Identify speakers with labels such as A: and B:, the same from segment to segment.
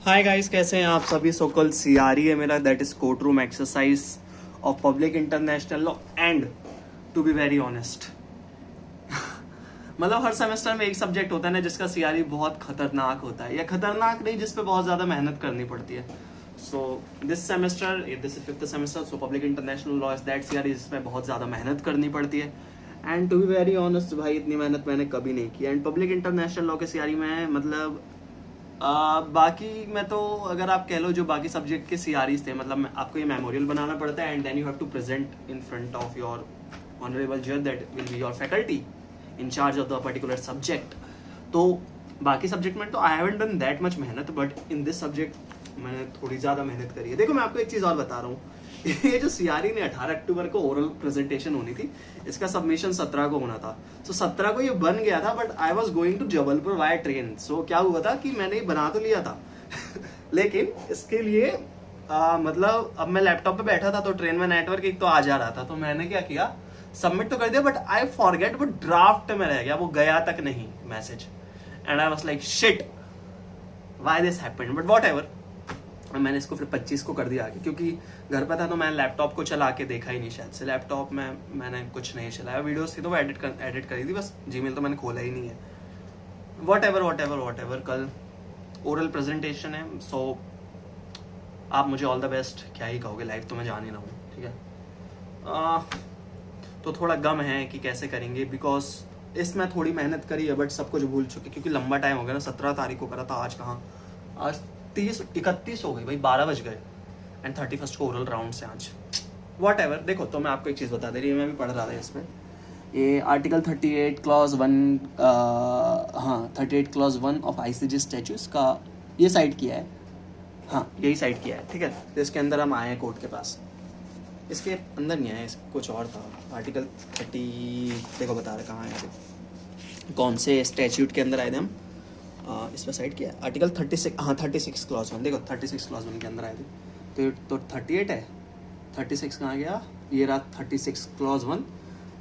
A: Hi guys, कैसे हैं आप सभी। सोकल सीआरई है मेरा, that is court room exercise of public international law. And to be very honest, मतलब हर सेमेस्टर में एक सब्जेक्ट होता है ना जिसका सीआरई बहुत खतरनाक होता है, या खतरनाक नहीं, जिस पे बहुत ज्यादा मेहनत करनी पड़ती है। So this semester, this is 5th semester, so public international law is that CRE जिसमें बहुत ज्यादा मेहनत करनी पड़ती है। And to be very honest भाई, इतनी मेहनत मैंने कभी नहीं की। एंड पब्लिक इंटरनेशनल लॉ के सीआरई में मतलब बाकी मैं तो, अगर आप कह लो जो बाकी सब्जेक्ट के सीआरईज थे, मतलब आपको ये मेमोरियल बनाना पड़ता है and then you have to present in front of your honourable जज that will be your faculty in charge of the particular subject. तो बाकी सब्जेक्ट में तो I haven't done that much मेहनत, बट इन दिस सब्जेक्ट मैंने थोड़ी ज्यादा मेहनत करी है। देखो मैं आपको एक चीज और बता रहा हूँ, ये जो सीआरई ने 18 अक्टूबर को ओरल प्रेजेंटेशन होनी थी, इसका सबमिशन 17 को होना था। तो 17 को ये बन गया था, but I was going to Jabalpur via train. So क्या हुआ था कि मैंने ये बना तो लिया था लेकिन इसके लिए मतलब अब मैं लैपटॉप पे बैठा था तो ट्रेन में नेटवर्क एक तो आ जा रहा था, तो मैंने क्या किया, सबमिट तो कर दिया, बट आई फॉरगेट, वो ड्राफ्ट में रह गया, वो गया तक नहीं message. And I was like shit, why this happened, but whatever. मैंने इसको फिर 25 को कर दिया आगे, क्योंकि घर पे था तो मैंने लैपटॉप को चला के देखा ही नहीं शायद से। लैपटॉप में मैंने कुछ नहीं चलाया, वीडियोस थी तो वो एडिट करी थी बस, जीमेल तो मैंने खोला ही नहीं है। व्हाटएवर। कल ओरल प्रेजेंटेशन है, सो आप मुझे ऑल द बेस्ट क्या ही कहोगे, लाइव तो मैं जान ही ना हूँ, ठीक है। तो थोड़ा गम है कि कैसे करेंगे, बिकॉज इसमें थोड़ी मेहनत करी है बट सब कुछ भूल चुके, क्योंकि लंबा टाइम हो गया ना। 17 तारीख को करा था, आज कहाँ, आज 31 हो गई भाई, 12 बज गए। एंड 31 को ओरल राउंड से आज। व्हाटएवर। देखो तो मैं आपको एक चीज़ बता दे रही हूँ, मैं भी पढ़ रहा था इसमें, ये आर्टिकल 38 क्लॉज 1, हाँ 38 क्लॉज 1 ऑफ आईसीजे स्टैट्यूज का ये साइड किया है, हाँ यही साइड किया है, ठीक है। तो इसके अंदर हम आए हैं कोर्ट के पास, इसके अंदर नहीं आए, कुछ और था। आर्टिकल 30 देखो बता रहे कहाँ आए थे, कौन से स्टैट्यूट के अंदर आए थे हम, इस पर साइड किया आर्टिकल 36, हाँ 36 क्लॉज 1, देखो 36 क्लॉज 1 के अंदर आए थे। तो 38 है, 36 कहाँ गया, ये रहा 36 clause 1।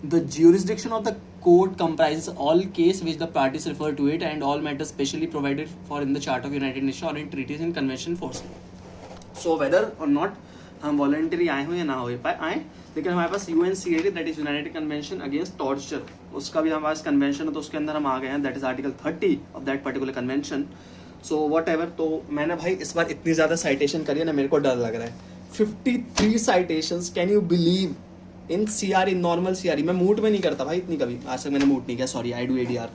A: The jurisdiction of the court comprises all case which the parties refer to it and all matters specially provided for in the Charter of United Nations or in treaties and convention force. So whether or not हम voluntary आए हो या ना हो आए, लेकिन हमारे पास UNCAD that is united convention against torture, उसका भी हमारे पास कन्वेंशन है, तो उसके अंदर हम आ गए हैं, that is article 30 of that particular convention. So whatever. तो मैंने भाई इस बार इतनी ज्यादा साइटेशन करी है ना, मेरे को डर लग रहा है। 53 citations, can you believe, in CRE, normal CRE. मैं मूट में नहीं करता भाई इतनी, कभी आज तक मैंने मूट नहीं किया, sorry, I do ADR,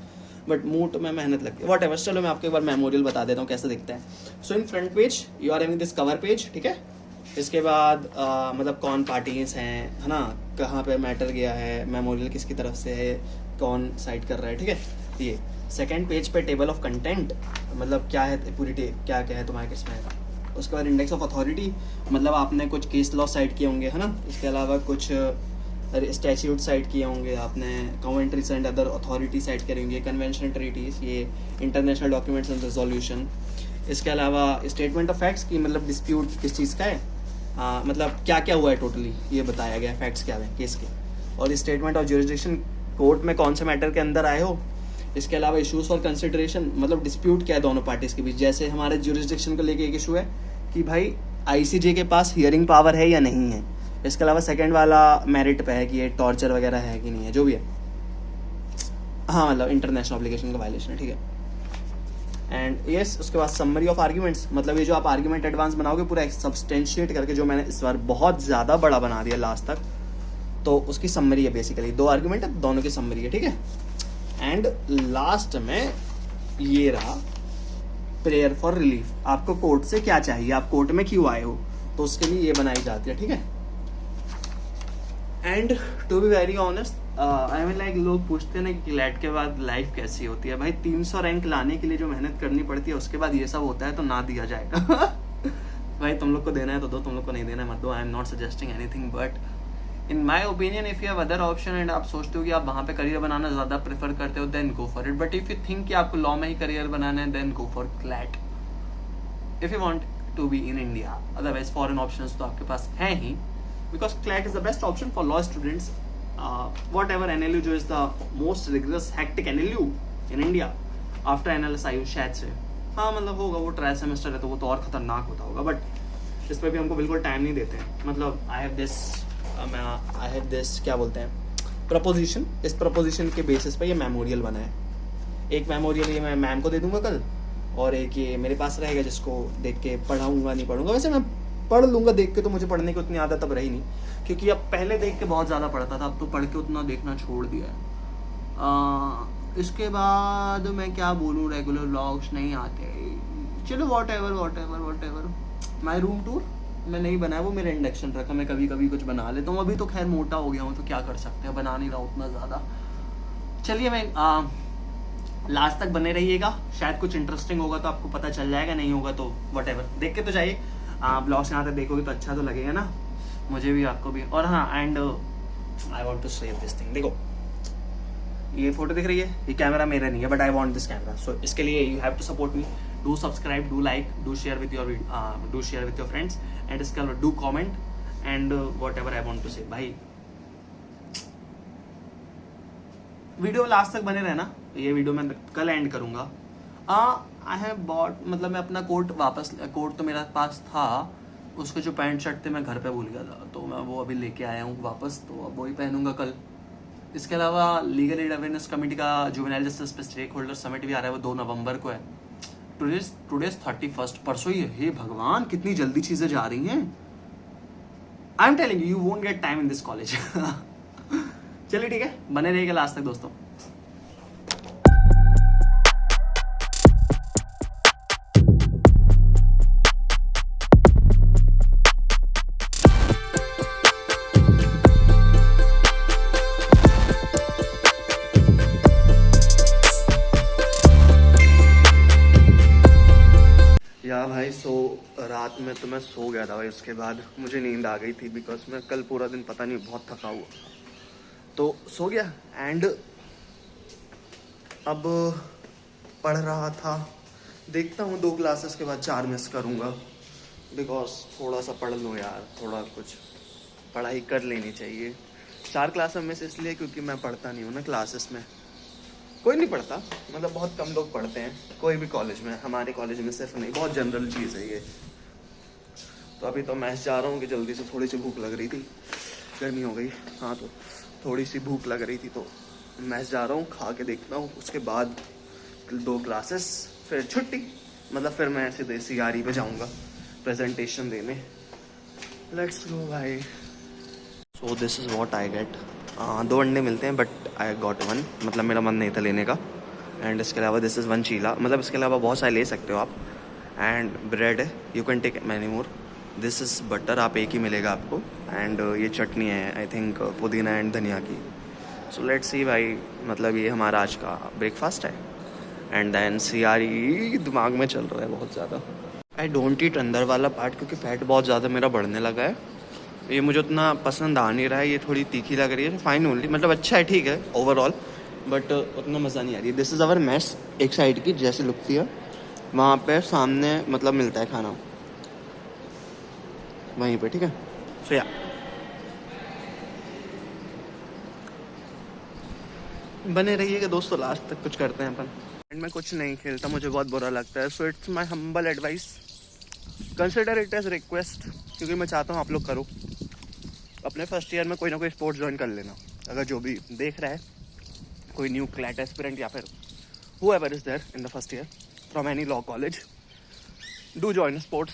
A: but moot में मेहनत लगती है। व्हाटएवर। चलो मैं आपको एक बार मेमोरियल बता देता हूँ कैसे दिखता है। So in front page you are having this cover page, ठीक है। इसके बाद मतलब कौन पार्टीज हैं, है ना, कहाँ पे मैटर गया है, मेमोरियल किसकी तरफ से है, कौन साइड कर रहा है, ठीक है। ये सेकंड पेज पे टेबल ऑफ कंटेंट, मतलब क्या है पूरी क्या क्या है तुम्हारे किस में है। उसके बाद इंडेक्स ऑफ अथॉरिटी, मतलब आपने कुछ केस लॉ साइड किए होंगे, है ना। इसके अलावा कुछ स्टैट्यूट साइड किए होंगे आपने, commentaries and other authority side करी होंगे, कन्वेंशन ट्रीटीज, ये इंटरनेशनल डॉक्यूमेंट्स एंड रेजोल्यूशन। इसके अलावा स्टेटमेंट ऑफ फैक्ट्स की, मतलब डिस्प्यूट किस चीज़ का है, मतलब क्या क्या हुआ है टोटली, ये बताया गया है, फैक्ट्स क्या है केस के। और स्टेटमेंट ऑफ ज्यूरिसडिक्शन, कोर्ट में कौन से मैटर के अंदर आए हो। इसके अलावा इश्यूज फॉर कंसिडरेशन, मतलब डिस्प्यूट क्या है दोनों पार्टीज के बीच। जैसे हमारे ज्यूरिसडिक्शन को लेके एक इशू है कि भाई आईसीजे के पास हियरिंग पावर है या नहीं है। इसके अलावा सेकंड वाला मेरिट पे है कि ये टॉर्चर वगैरह है कि नहीं है, जो भी है, हाँ मतलब इंटरनेशनल ऑब्लिगेशन का वायलेशन है, ठीक है। एंड यस, उसके बाद समरी ऑफ आर्ग्यूमेंट्स, मतलब ये जो आप आर्ग्यूमेंट एडवांस बनाओगे पूरा सब्सटेंशिएट करके, जो मैंने इस बार बहुत ज़्यादा बड़ा बना दिया लास्ट तक, तो उसकी समरी है बेसिकली। 2 आर्ग्यूमेंट है, दोनों की समरी है, ठीक है। एंड लास्ट में ये रहा प्रेयर फॉर रिलीफ, आपको कोर्ट से क्या चाहिए, आप कोर्ट में क्यों आए हो, तो उसके लिए ये बनाई जाती है, ठीक है। And to be very honest, I mean like लोग पूछते हैं ना कि क्लैट के बाद लाइफ कैसी होती है। भाई 300 रैंक लाने के लिए जो मेहनत करनी पड़ती है, उसके बाद ये सब होता है तो ना दिया जाएगा भाई तुम लोग को देना है तो दो, तुम लोग को नहीं देना है मत दो। I am not suggesting anything, but in my opinion if you have other option and आप सोचते हो कि आप वहाँ पे करियर बनाना ज़्यादा प्रेफर करते हो, then go for it. But if you think कि आपको लॉ में ही करियर बनाना है, then go for CLAT if you want to be in India. Otherwise foreign option तो आपके पास हैं ही, because CLAT is the best option for law students. Whatever NLU जो is the most rigorous hectic NLU in India after NLSIU शायद से, हाँ मतलब होगा, वो ट्राई सेमेस्टर है तो वो तो और ख़तरनाक होता होगा, बट इस पर भी हमको बिल्कुल टाइम नहीं देते हैं। मतलब आई हैव दिस क्या बोलते हैं प्रपोजिशन, इस प्रपोजिशन के बेसिस पे ये मेमोरियल बना है। एक मेमोरियल ये मैं मैम को दे दूंगा कल, और एक ये मेरे पास रहेगा जिसको देख के पढ़ाऊंगा नहीं पढ़ूंगा। वैसे मैं पढ़ लूँगा देख के, तो मुझे पढ़ने की उतनी आदत अब रही नहीं, क्योंकि अब पहले देख के बहुत ज़्यादा पढ़ता था, अब तो पढ़ के उतना देखना छोड़ दिया है। इसके बाद मैं क्या बोलूँ, रेगुलर व्लॉग्स नहीं आते, चलो what ever. My room tour मैं नहीं बनाया, वो मेरा इंडक्शन रखा, मैं कभी कभी कुछ बना लेता हूँ। अभी तो खैर मोटा हो गया हूँ तो क्या कर सकते हैं, बना नहीं रहा उतना ज़्यादा। चलिए मैं लास्ट तक बने रहिएगा, शायद कुछ इंटरेस्टिंग होगा तो आपको पता चल जाएगा, नहीं होगा तो वट एवर, देख के तो जाइए। ब्लॉग्स यहाँ तक देखोगे तो अच्छा तो लगेगा ना, मुझे भी आपको भी। और हाँ, and I want to save this thing. देखो ये फोटो दिख रही है, ये कैमरा मेरा नहीं है, but I want this camera, so इसके लिए you have to support me, do subscribe, do like, do share with your friends, and इसके अलावा do comment and whatever I want to say. भाई video last तक बने रहना, ये video मैं कल एंड करूंगा। आई हैव बॉट, मतलब मैं अपना कोट तो मेरे पास था, उसके जो पैंट शर्ट थे मैं घर पे भूल गया था, तो मैं वो अभी लेके आया हूँ वापस, तो अब वही पहनूंगा कल। इसके अलावा लीगल एड अवेयरनेस कमेटी का जुवेनाइल जस्टिस पे स्टेक होल्डर समिट भी आ रहा है, वो 2 नवंबर को है। टुडेज 31, परसों ही है। हे भगवान, कितनी जल्दी चीजें जा रही हैं। I am telling you won't get time in this college. चलिए ठीक है, बने रहिएगा लास्ट तक दोस्तों। या भाई रात में तो मैं सो गया था भाई, उसके बाद मुझे नींद आ गई थी, बिकॉज मैं कल पूरा दिन पता नहीं बहुत थका हुआ, तो सो गया। एंड अब पढ़ रहा था, देखता हूँ 2 क्लासेस के बाद 4 मिस करूँगा, बिकॉज थोड़ा सा पढ़ लूँ यार, थोड़ा कुछ पढ़ाई कर लेनी चाहिए। 4 क्लास में मिस इसलिए क्योंकि मैं पढ़ता नहीं हूँ ना क्लासेस में, कोई नहीं पढ़ता, मतलब बहुत कम लोग पढ़ते हैं कोई भी कॉलेज में, हमारे कॉलेज में सिर्फ नहीं, बहुत जनरल चीज़ है ये। तो अभी तो मैं जा रहा हूँ कि जल्दी से, थोड़ी सी भूख लग रही थी, गर्मी हो गई, हाँ तो थोड़ी सी भूख लग रही थी, तो मैं जा रहा हूँ, खा के देखता हूँ, उसके बाद 2 क्लासेस, फिर छुट्टी, मतलब फिर मैं सीधे CRE पे जाऊँगा प्रेजेंटेशन देने। लेट्स गो भाई। So this is what I get. 2 अंडे मिलते हैं, बट आई गॉट 1, मतलब मेरा मन नहीं था लेने का। एंड इसके अलावा दिस इज़ 1 चीला, मतलब इसके अलावा बहुत सारे ले सकते हो आप। एंड ब्रेड है, you can take many more. This is butter, आप एक ही मिलेगा आपको। एंड ये चटनी है आई थिंक पुदीना एंड धनिया की। सो लेट्स सी भाई, मतलब ये हमारा आज का ब्रेकफास्ट है। एंड देन CRE दिमाग में चल रहा है बहुत ज़्यादा। आई डोंट ईट अंदर वाला पार्ट, क्योंकि फैट बहुत ज़्यादा मेरा बढ़ने लगा है, ये मुझे उतना पसंद आ नहीं रहा है, ये थोड़ी तीखी लग रही है। फाइन ओनली, मतलब अच्छा है, ठीक है ओवरऑल, बट उतना मज़ा नहीं आ रही है। दिस इज़ अवर मेस, एक साइड की जैसे लुकती है, वहाँ पे सामने मतलब मिलता है खाना वहीं पे, ठीक है। सो या बने रहिएगा दोस्तों, लास्ट तक कुछ करते हैं अपन। एंड मैं कुछ नहीं खेलता, मुझे बहुत बुरा लगता है, so it's my humble advice, consider it as request, क्योंकि मैं चाहता हूँ आप लोग करो, अपने फर्स्ट ईयर में कोई ना कोई स्पोर्ट्स ज्वाइन कर लेना। अगर जो भी देख रहा है, कोई न्यू क्लैट एस्पिरेंट या फिर whoever is there in the first year from any law college, do join sports,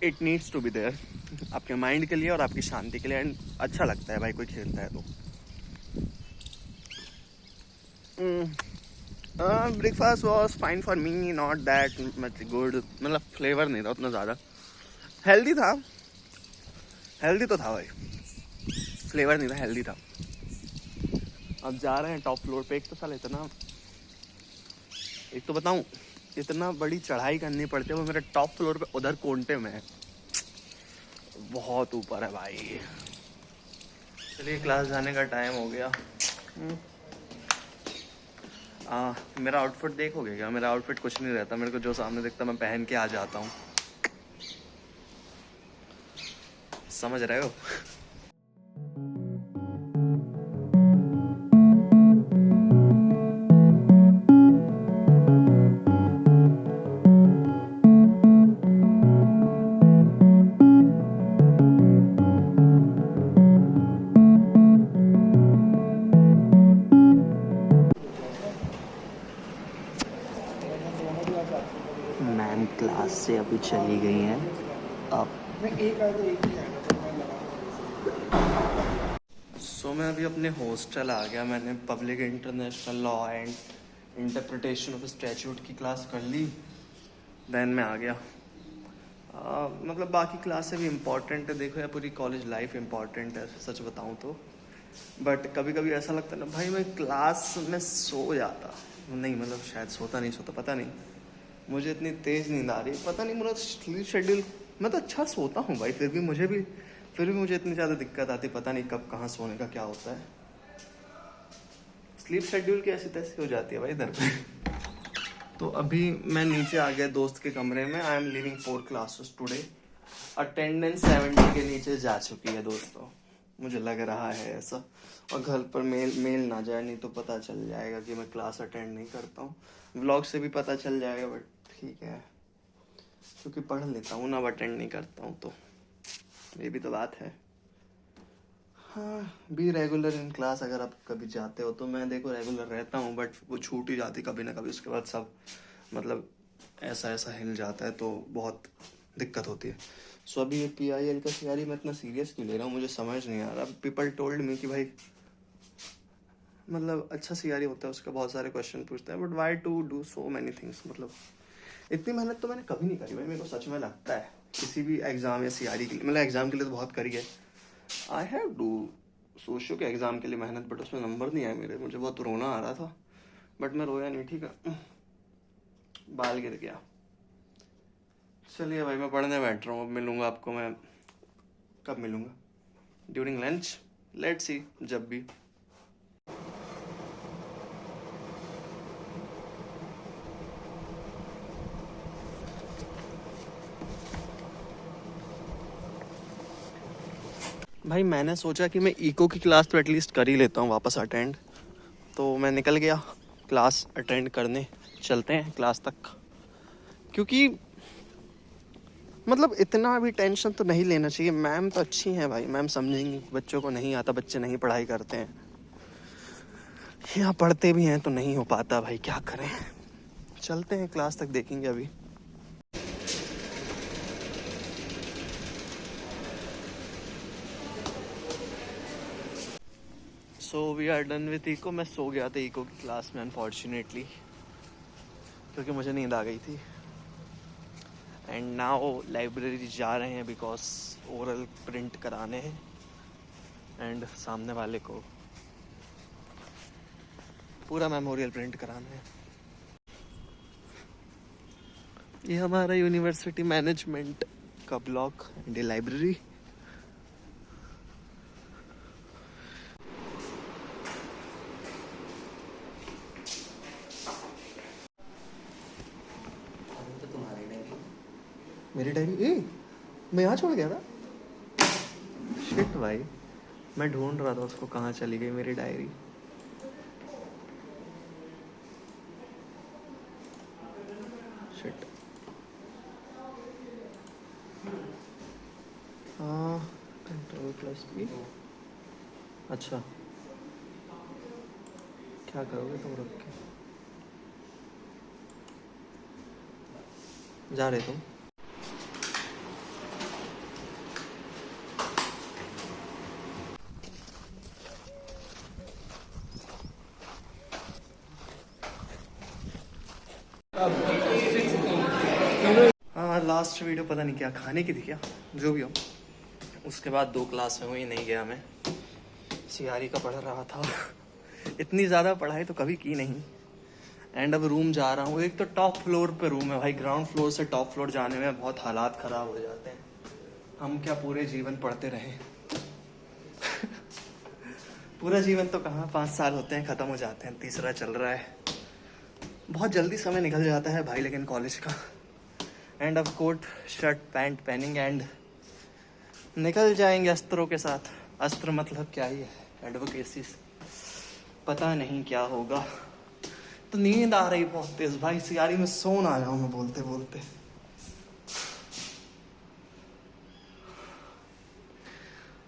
A: it needs to be there, आपके माइंड के लिए और आपकी शांति के लिए, एंड अच्छा लगता है भाई कोई खेलता है तो। Breakfast was fine for me, not that much good, मतलब फ्लेवर नहीं था उतना ज़्यादा, हेल्दी था, हेल्दी तो था भाई, फ्लेवर नहीं था, हेल्दी था। अब जा रहे हैं टॉप फ्लोर पे, एक तो साल इतना, एक तो बताऊं, इतना बड़ी चढ़ाई करनी पड़ती है, वो मेरे टॉप फ्लोर पे उधर कोंटे में है, बहुत ऊपर है भाई। चलिए क्लास जाने का टाइम हो गया। मेरा आउटफिट देखोगे क्या? मेरा आउटफिट कुछ नहीं रहता, मेरे को जो सामने दिखता मैं पहन के आ जाता हूँ, समझ रहे हो? मैम क्लास से अभी चली गई हैं। अब मैं अभी अपने हॉस्टल आ गया। मैंने public international law and interpretation of statute की क्लास कर ली, देन मैं आ गया। मतलब बाकी क्लासें भी इम्पॉर्टेंट है, देखो यार पूरी कॉलेज लाइफ इम्पॉर्टेंट है सच बताऊँ तो। बट कभी कभी ऐसा लगता है ना भाई, मैं क्लास में सो जाता नहीं, मतलब शायद सोता पता नहीं, मुझे इतनी तेज़ नींद आ रही है, पता नहीं मेरा स्लीप शेड्यूल। मैं तो अच्छा सोता हूँ भाई, फिर भी मुझे इतनी ज़्यादा दिक्कत आती, पता नहीं कब कहाँ सोने का क्या होता है। स्लीप शेड्यूल की ऐसी तैसी हो जाती है भाई इधर पे। तो अभी मैं नीचे आ गया दोस्त के कमरे में। I am living 4 classes today. Attendance 70 के नीचे जा चुकी है दोस्तों, मुझे लग रहा है ऐसा। और घर पर मेल ना जाए, नहीं तो पता चल जाएगा कि मैं क्लास अटेंड नहीं करता हूँ। व्लॉग से भी पता चल जाएगा, बट ठीक है क्योंकि पढ़ लेता हूँ ना, अटेंड नहीं करता हूँ तो ये भी तो बात है। हाँ, बी रेगुलर इन क्लास। अगर आप कभी जाते हो तो मैं देखो रेगुलर रहता हूँ, बट वो छूट ही जाती कभी ना कभी। उसके बाद सब मतलब ऐसा हिल जाता है तो बहुत दिक्कत होती है। सो अभी ये PIL का तैयारी मैं इतना सीरियस क्यों ले रहा हूँ, मुझे समझ नहीं आ रहा। पीपल टोल्ड मी कि भाई मतलब अच्छा CRE होता है, उसका बहुत सारे क्वेश्चन पूछते हैं, but why to do so many things. मतलब इतनी मेहनत तो मैंने कभी नहीं करी भाई, मेरे को सच में लगता है किसी भी एग्ज़ाम या CRE के लिए। मतलब एग्ज़ाम के लिए तो बहुत करी है। आई हैव डू सोशो के एग्ज़ाम के लिए मेहनत, बट उसमें नंबर नहीं आए मेरे। मुझे बहुत रोना आ रहा था, बट मैं रोया नहीं, ठीक है। बाल गिर गया। चलिए भाई मैं पढ़ने बैठ रहा हूँ। अब मिलूँगा आपको मैं, कब मिलूँगा? ड्यूरिंग लंच, लेट्स सी, जब भी। भाई मैंने सोचा कि मैं इको की क्लास तो एटलीस्ट कर ही लेता हूँ वापस अटेंड, तो मैं निकल गया क्लास अटेंड करने। चलते हैं क्लास तक, क्योंकि मतलब इतना भी टेंशन तो नहीं लेना चाहिए। मैम तो अच्छी हैं भाई, मैम समझेंगी। बच्चों को नहीं आता, बच्चे नहीं पढ़ाई करते हैं, यहाँ पढ़ते भी हैं तो नहीं हो पाता भाई, क्या करें। चलते हैं क्लास तक, देखेंगे अभी। So we are done with eco. मैं सो गया था इको की क्लास में अनफॉर्चुनेटली, क्योंकि मुझे नींद आ गई थी। एंड नाउ लाइब्रेरी जा रहे हैं बिकॉज ओरल प्रिंट कराने हैं एंड सामने वाले को पूरा मेमोरियल प्रिंट कराना है। ये हमारा यूनिवर्सिटी मैनेजमेंट का ब्लॉक एंड लाइब्रेरी। तो तुम्हारी डायरी, मेरी डायरी मैं यहाँ छोड़ गया था। शिट भाई, मैं ढूंढ रहा था उसको, कहाँ चली गई मेरी डायरी। शिट। Ctrl+P। अच्छा, क्या करोगे तुम रुक के? जा रहे तुम? हाँ, लास्ट वीडियो पता नहीं क्या खाने की थी क्या, जो भी हो। उसके बाद 2 क्लास में हुई, नहीं गया मैं। CRE का पढ़ रहा था। इतनी ज़्यादा पढ़ाई तो कभी की नहीं। एंड अब रूम जा रहा हूँ। एक तो टॉप फ्लोर पे रूम है भाई, ग्राउंड फ्लोर से टॉप फ्लोर जाने में बहुत हालात ख़राब हो जाते हैं। हम क्या पूरे जीवन पढ़ते रहे? पूरा जीवन तो कहाँ, 5 साल होते हैं, ख़त्म हो जाते हैं, तीसरा चल रहा है। बहुत जल्दी समय निकल जाता है भाई लेकिन कॉलेज का। एंड अब कोट शर्ट पैंट पहनेंगे एंड निकल जाएंगे अस्त्रों के साथ। अस्त्र मतलब क्या ही है, एडवोकेसी। पता नहीं क्या होगा। तो नींद आ रही बहुत तेज भाई, CRE में सो ना जाऊं मैं बोलते बोलते।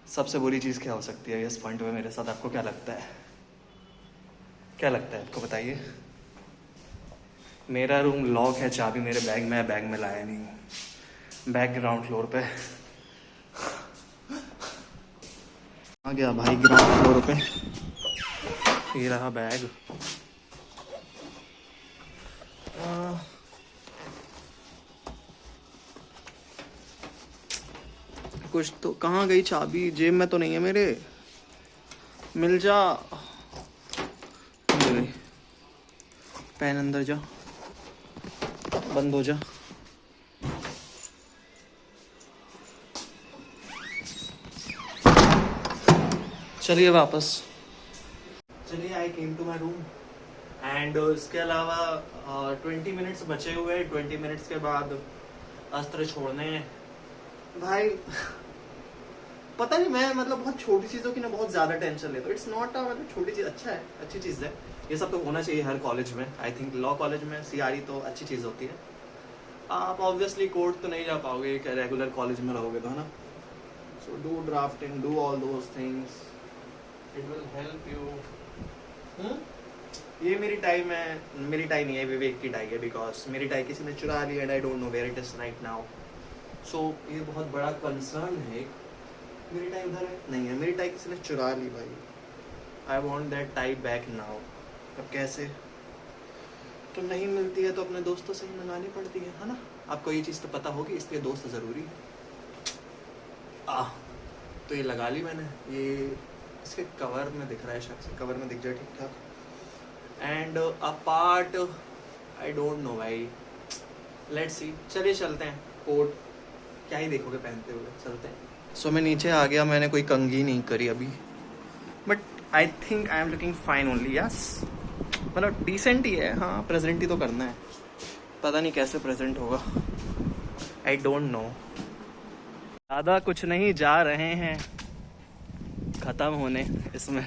A: सबसे बुरी चीज़ क्या हो सकती है इस पॉइंट पे मेरे साथ? आपको क्या लगता है? क्या लगता है आपको, बताइए। मेरा रूम लॉक है, चाबी मेरे बैग में है, बैग में लाया नहीं हूँ। बैग ग्राउंड फ्लोर पे आ गया भाई, ग्राउंड फ्लोर पे। ये रहा बैग। कुछ तो, कहाँ गई चाबी? जेब में तो नहीं है मेरे, मिल जा। मिल गई। पेन अंदर जा, बंद हो जा। चलिए वापस। चलिए, I came to my room and इसके अलावा 20 मिनट्स बचे हुए। 20 मिनट्स के बाद अस्त्र छोड़ने हैं भाई। पता नहीं, मैं मतलब बहुत छोटी चीज़ों की ना बहुत ज़्यादा टेंशन लेता हूँ। इट्स नॉट अ मतलब छोटी चीज़, अच्छा है, अच्छी चीज़ है। ये सब तो होना चाहिए हर कॉलेज में। आई थिंक लॉ कॉलेज में CRE तो अच्छी चीज़ होती है। आप ऑब्वियसली कोर्ट तो नहीं जा पाओगे, रेगुलर कॉलेज में रहोगे तो, है ना। So do drafting, do all those things, it will help you. ये मेरी टाई में, मेरी टाई नहीं है, विवेक की टाई है, बिकॉज मेरी टाई किसी ने चुरा ली and I don't know where it is right now. So ये बहुत बड़ा कंसर्न है। मेरी टाई उधर है, नहीं है मेरी टाई, किसी ने चुरा ली भाई। I want that tie back now. अब कैसे? तो नहीं मिलती है तो अपने दोस्तों से ही मंगानी पड़ती है ना। आपको ये चीज़ तो पता होगी, इसलिए दोस्त ज़रूरी है। तो ये लगा ली मैंने। ये इसके कवर में दिख रहा है, शायद से कवर में दिख जाए ठीक ठाक। And apart I don't no भाई, लेट्स सी। चलिए चलते हैं। कोट क्या ही देखोगे पहनते हुए, चलते हैं। सो मैं नीचे आ गया, मैंने कोई कंघी नहीं करी अभी, but I think I am looking fine only. Yes, मतलब डिसेंट ही है। हाँ, प्रेजेंट ही तो करना है, पता नहीं कैसे प्रेजेंट होगा, आई डोंट नो। ज़्यादा कुछ नहीं, जा रहे हैं ख़त्म होने इसमें।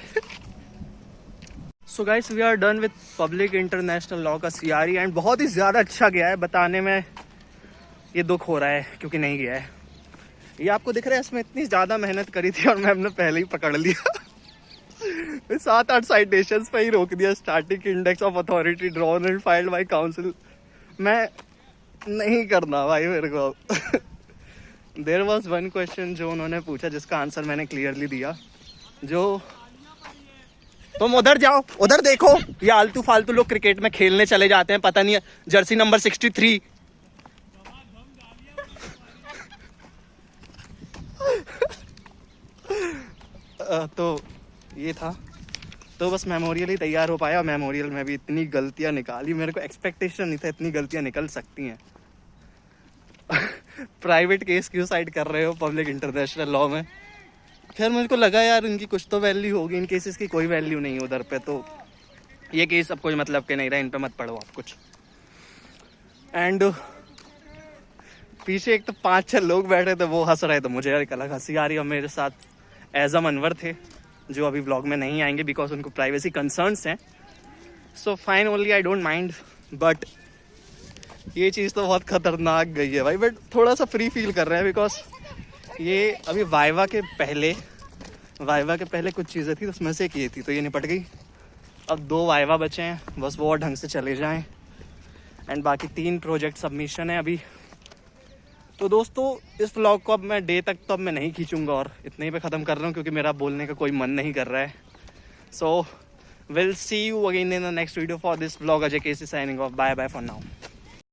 A: So guys, we are done with public international law का CRE एंड बहुत ही ज़्यादा अच्छा गया है। बताने में ये दुख हो रहा है क्योंकि नहीं गया है। ये आपको दिख रहा है, इसमें इतनी ज़्यादा मेहनत करी थी और मैम ने पहले ही पकड़ लिया। 7-8 साइटेशंस पे ही रोक दिया। Static index of authority drawn and filed by council. मैं नहीं करना भाई मेरे को। देयर वॉज वन क्वेश्चन जो उन्होंने पूछा, जिसका आंसर मैंने क्लियरली दिया। जो तुम उधर जाओ, उधर देखो, ये आलतू फालतू लोग क्रिकेट में खेलने चले जाते हैं, पता नहीं है, जर्सी नंबर 63। तो ये था, तो बस मेमोरियल ही तैयार हो पाया। मेमोरियल में भी इतनी गलतियां निकाली, मेरे को एक्सपेक्टेशन नहीं था इतनी गलतियां निकल सकती हैं। प्राइवेट केस क्यों साइड कर रहे हो पब्लिक इंटरनेशनल लॉ में? खैर मेरे को लगा यार इनकी कुछ तो वैल्यू होगी, इन केसेस की कोई वैल्यू नहीं है उधर पे, तो ये केस अब कोई मतलब के नहीं रहा, इन पे मत पढ़ो आप कुछ। एंड पीछे एक तो 5-6 लोग बैठे थे, वो हंस रहे थे, मुझे एक अलग हंसी आ रही। और मेरे साथ एज़म अनवर थे, जो अभी व्लॉग में नहीं आएंगे बिकॉज उनको प्राइवेसी कंसर्न्स हैं। So fine only, I don't mind, but ये चीज़ तो बहुत खतरनाक गई है भाई। बट थोड़ा सा फ्री फील कर रहे हैं बिकॉज ये अभी वाइवा के पहले कुछ चीज़ें थी, उसमें से एक ये थी, तो ये निपट गई। अब 2 वाइवा बचे हैं, बस वो ढंग से चले जाएं। एंड बाकी 3 प्रोजेक्ट सबमिशन है अभी। तो दोस्तों, इस व्लॉग को अब मैं डे तक तो अब मैं नहीं खींचूंगा और इतने ही पे ख़त्म कर रहा हूँ क्योंकि मेरा बोलने का कोई मन नहीं कर रहा है। So will see you again in the next video for this vlog. Ajay KC signing off, bye bye for now.